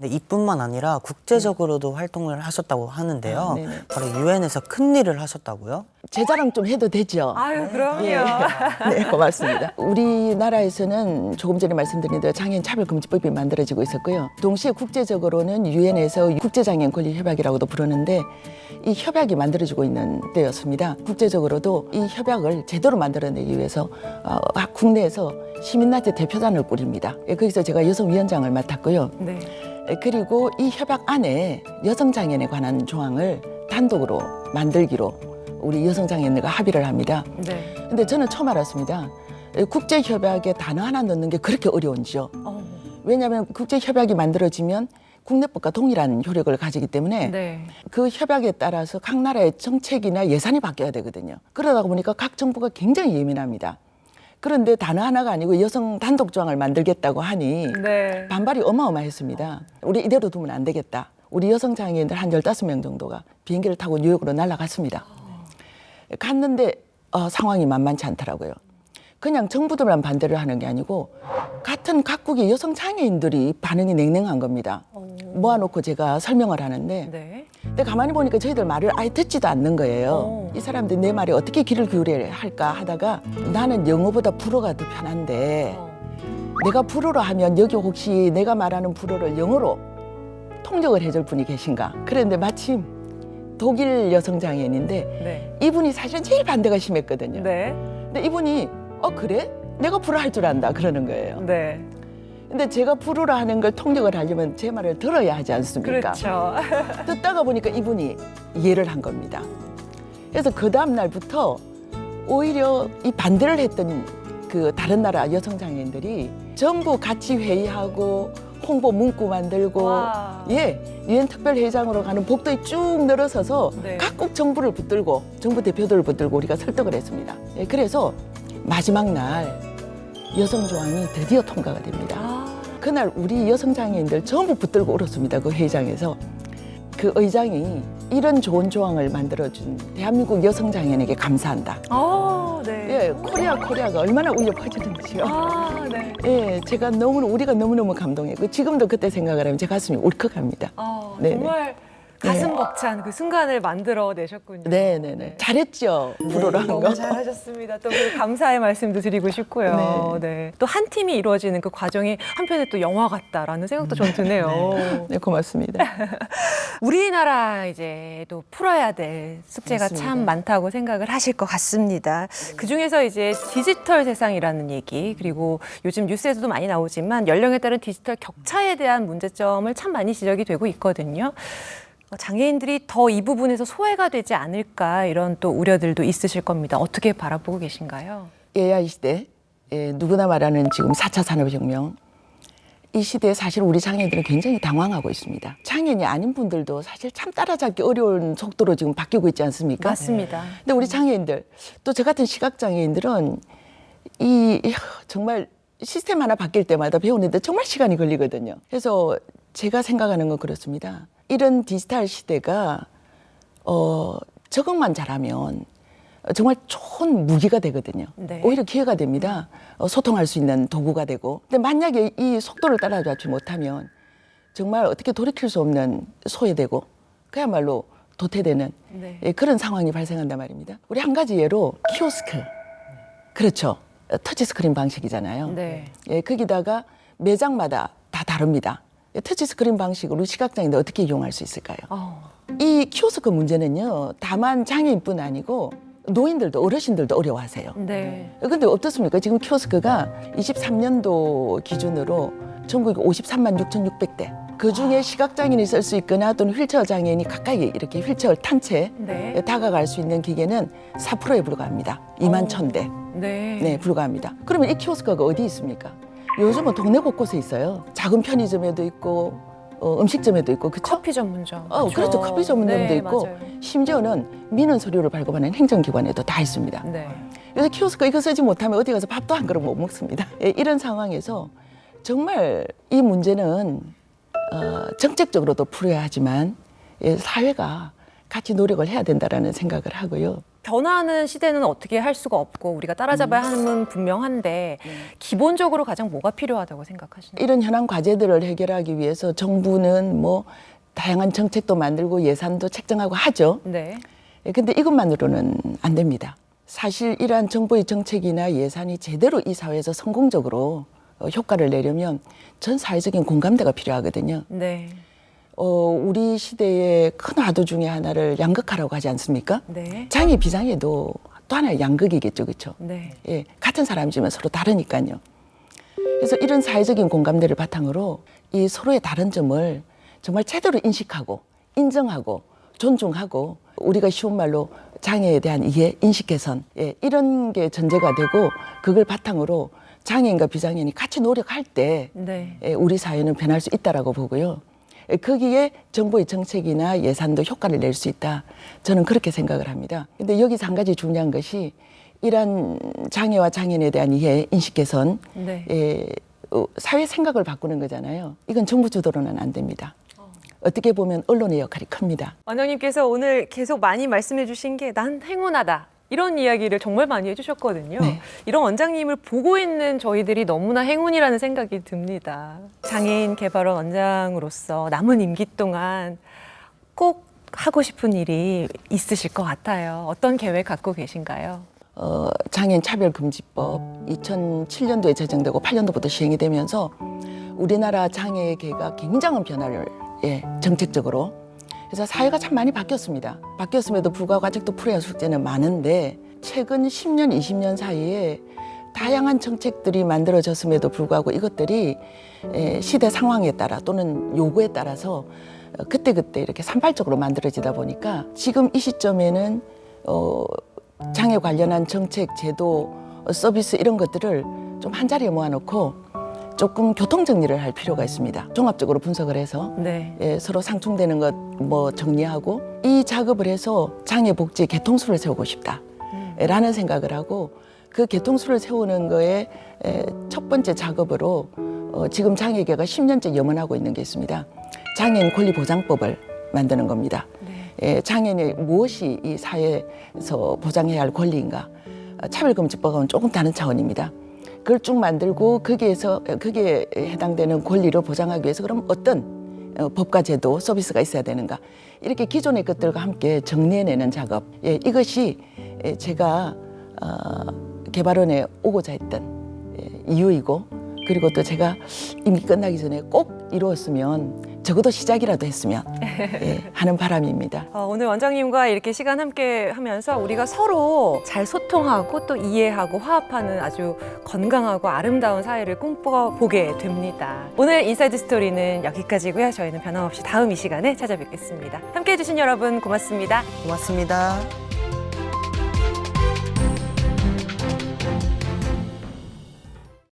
이뿐만 아니라 국제적으로도 활동을 하셨다고 하는데요. 네네. 바로 유엔에서 큰 일을 하셨다고요? 제 자랑 좀 해도 되죠? 아유, 그럼요. 네, 고맙습니다. 우리나라에서는 조금 전에 말씀드린 대로 장애인 차별금지법이 만들어지고 있었고요. 동시에 국제적으로는 유엔에서 국제장애인 권리협약이라고도 부르는데 이 협약이 만들어지고 있는 때였습니다. 국제적으로도 이 협약을 제대로 만들어내기 위해서 국내에서 시민단체 대표단을 꾸립니다. 거기서 제가 여성위원장을 맡았고요. 네. 그리고 이 협약 안에 여성장애인에 관한 조항을 단독으로 만들기로 우리 여성장애인들과 합의를 합니다. 네. 근데 저는 처음 알았습니다. 국제협약에 단어 하나 넣는 게 그렇게 어려운지요. 왜냐하면 국제협약이 만들어지면 국내법과 동일한 효력을 가지기 때문에 네. 그 협약에 따라서 각 나라의 정책이나 예산이 바뀌어야 되거든요. 그러다 보니까 각 정부가 굉장히 예민합니다. 그런데 단어 하나가 아니고 여성 단독 조항을 만들겠다고 하니 네. 반발이 어마어마했습니다. 우리 이대로 두면 안 되겠다. 우리 여성 장애인들 한 15명 정도가 비행기를 타고 뉴욕으로 날아갔습니다. 갔는데 상황이 만만치 않더라고요. 그냥 정부들만 반대를 하는 게 아니고 같은 각국의 여성 장애인들이 반응이 냉랭한 겁니다. 모아놓고 제가 설명을 하는데 네. 근데 가만히 보니까 저희들 말을 아예 듣지도 않는 거예요. 이 사람들이 내 말에 어떻게 귀를 기울여야 할까 하다가 나는 영어보다 불어가 더 편한데 내가 불어로 하면 여기 혹시 내가 말하는 불어를 영어로 통역을 해줄 분이 계신가? 그런데 마침 독일 여성 장애인인데 네. 이분이 사실은 제일 반대가 심했거든요. 네. 근데 이분이 그래? 내가 불어 할 줄 안다 그러는 거예요. 네. 근데 제가 불어로 하는 걸 통역을 하려면 제 말을 들어야 하지 않습니까? 그렇죠. 듣다가 보니까 이분이 이해를 한 겁니다. 그래서 그 다음 날부터 오히려 이 반대를 했던 그 다른 나라 여성 장애인들이 전부 같이 회의하고 홍보 문구 만들고 와. 유엔 특별회장으로 가는 복도에 쭉 늘어서서 네. 각국 정부를 붙들고 정부 대표들을 붙들고 우리가 설득을 했습니다. 그래서 마지막 날 여성 조항이 드디어 통과가 됩니다. 그날 우리 여성 장애인들 전부 붙들고 울었습니다. 그 회의장에서. 그 의장이 이런 좋은 조항을 만들어준 대한민국 여성 장애인에게 감사한다. 네. 코리아가 얼마나 울려 퍼지는지요. 네. 제가 우리가 너무너무 감동했고 지금도 그때 생각을 하면 제 가슴이 울컥합니다. 네네. 정말 가슴 벅찬 그 순간을 만들어 내셨군요. 네네네. 잘했죠. 불어로 한 거. 너무 잘하셨습니다. 또 그 감사의 말씀도 드리고 싶고요. 네. 또 한 팀이 이루어지는 그 과정이 한편에 또 영화 같다라는 생각도 좀 드네요. 네, 고맙습니다. 우리나라 이제 또 풀어야 될 숙제가 맞습니다. 참 많다고 생각을 하실 것 같습니다. 그 중에서 이제 디지털 세상이라는 얘기, 그리고 요즘 뉴스에서도 많이 나오지만 연령에 따른 디지털 격차에 대한 문제점을 참 많이 지적이 되고 있거든요. 장애인들이 더 이 부분에서 소외가 되지 않을까 이런 또 우려들도 있으실 겁니다. 어떻게 바라보고 계신가요? AI 시대, 누구나 말하는 지금 4차 산업혁명, 이 시대에 사실 우리 장애인들은 굉장히 당황하고 있습니다. 장애인이 아닌 분들도 사실 참 따라잡기 어려운 속도로 지금 바뀌고 있지 않습니까? 맞습니다. 근데 우리 장애인들, 또 저 같은 시각장애인들은 정말 시스템 하나 바뀔 때마다 배우는데 정말 시간이 걸리거든요. 그래서 제가 생각하는 건 그렇습니다. 이런 디지털 시대가 적응만 잘하면 정말 좋은 무기가 되거든요. 네. 오히려 기회가 됩니다. 소통할 수 있는 도구가 되고. 근데 만약에 이 속도를 따라잡지 못하면 정말 어떻게 돌이킬 수 없는 소외되고 그야말로 도태되는 네. 그런 상황이 발생한단 말입니다. 우리 한 가지 예로 키오스크. 그렇죠. 터치스크린 방식이잖아요. 네. 거기다가 매장마다 다 다릅니다. 터치스크린 방식으로 시각장애인들 어떻게 이용할 수 있을까요? 이 키오스크 문제는요, 다만 장애인뿐 아니고 노인들도 어르신들도 어려워하세요. 네. 근데 어떻습니까? 지금 키오스크가 23년도 기준으로 전국에 53만 6,600대. 그중에 시각장애인이 쓸 수 있거나 또는 휠체어 장애인이 가까이 이렇게 휠체어를 탄 채 네. 다가갈 수 있는 기계는 4%에 불과합니다. 2만 1,000대. 네. 네, 불과합니다. 그러면 이 키오스크가 어디 있습니까? 요즘은 동네 곳곳에 있어요. 작은 편의점에도 있고 음식점에도 있고, 그렇죠? 커피 전문점. 그렇죠. 커피 전문점도 네, 있고, 맞아요. 심지어는 민원 서류를 발급하는 행정기관에도 다 있습니다. 네. 그래서 키오스크 이거 쓰지 못하면 어디 가서 밥도 한 그릇 못 먹습니다. 이런 상황에서 정말 이 문제는 정책적으로도 풀어야 하지만 사회가 같이 노력을 해야 된다라는 생각을 하고요. 변화하는 시대는 어떻게 할 수가 없고 우리가 따라잡아야 하는 분명한데 기본적으로 가장 뭐가 필요하다고 생각하시나요? 이런 현안 과제들을 해결하기 위해서 정부는 뭐 다양한 정책도 만들고 예산도 책정하고 하죠. 네. 근데 이것만으로는 안 됩니다. 사실 이러한 정부의 정책이나 예산이 제대로 이 사회에서 성공적으로 효과를 내려면 전 사회적인 공감대가 필요하거든요. 네. 우리 시대의 큰 화두 중에 하나를 양극화라고 하지 않습니까? 네. 장애 비장애도 또 하나의 양극이겠죠, 그렇죠? 네. 예, 같은 사람이지만 서로 다르니까요. 그래서 이런 사회적인 공감대를 바탕으로 이 서로의 다른 점을 정말 제대로 인식하고 인정하고 존중하고 우리가 쉬운 말로 장애에 대한 이해, 인식 개선 이런 게 전제가 되고 그걸 바탕으로 장애인과 비장애인이 같이 노력할 때 네. 우리 사회는 변할 수 있다라고 보고요. 거기에 정부의 정책이나 예산도 효과를 낼 수 있다. 저는 그렇게 생각을 합니다. 근데 여기서 한 가지 중요한 것이 이러한 장애와 장애인에 대한 이해, 인식 개선, 네. 사회 생각을 바꾸는 거잖아요. 이건 정부 주도로는 안 됩니다. 어떻게 보면 언론의 역할이 큽니다. 원장님께서 오늘 계속 많이 말씀해 주신 게 난 행운하다. 이런 이야기를 정말 많이 해주셨거든요. 네. 이런 원장님을 보고 있는 저희들이 너무나 행운이라는 생각이 듭니다. 장애인 개발원 원장으로서 남은 임기 동안 꼭 하고 싶은 일이 있으실 것 같아요. 어떤 계획 갖고 계신가요? 장애인 차별금지법 2007년도에 제정되고 8년도부터 시행이 되면서 우리나라 장애계가 굉장한 변화를 정책적으로 그래서 사회가 참 많이 바뀌었습니다. 바뀌었음에도 불구하고 아직도 풀어야 할 숙제는 많은데 최근 10년, 20년 사이에 다양한 정책들이 만들어졌음에도 불구하고 이것들이 시대 상황에 따라 또는 요구에 따라서 그때그때 이렇게 산발적으로 만들어지다 보니까 지금 이 시점에는 장애 관련한 정책, 제도, 서비스 이런 것들을 좀 한자리에 모아놓고 조금 교통 정리를 할 필요가 있습니다. 종합적으로 분석을 해서 네. 서로 상충되는 것 뭐 정리하고 이 작업을 해서 장애 복지 개통수를 세우고 싶다라는 생각을 하고 그 개통수를 세우는 거에 첫 번째 작업으로 지금 장애계가 10년째 염원하고 있는 게 있습니다. 장애인 권리보장법을 만드는 겁니다. 네. 장애인이 무엇이 이 사회에서 보장해야 할 권리인가? 차별금지법은 조금 다른 차원입니다. 그걸 쭉 만들고 거기에 해당되는 권리를 보장하기 위해서 그럼 어떤 법과 제도, 서비스가 있어야 되는가? 이렇게 기존의 것들과 함께 정리해내는 작업. 이것이 제가 개발원에 오고자 했던 이유이고 그리고 또 제가 임기 끝나기 전에 꼭 이루었으면 적어도 시작이라도 했으면 하는 바람입니다. 오늘 원장님과 이렇게 시간 함께 하면서 우리가 서로 잘 소통하고 또 이해하고 화합하는 아주 건강하고 아름다운 사회를 꿈꿔보게 됩니다. 오늘 인사이드 스토리는 여기까지고요. 저희는 변함없이 다음 이 시간에 찾아뵙겠습니다. 함께해 주신 여러분 고맙습니다. 고맙습니다.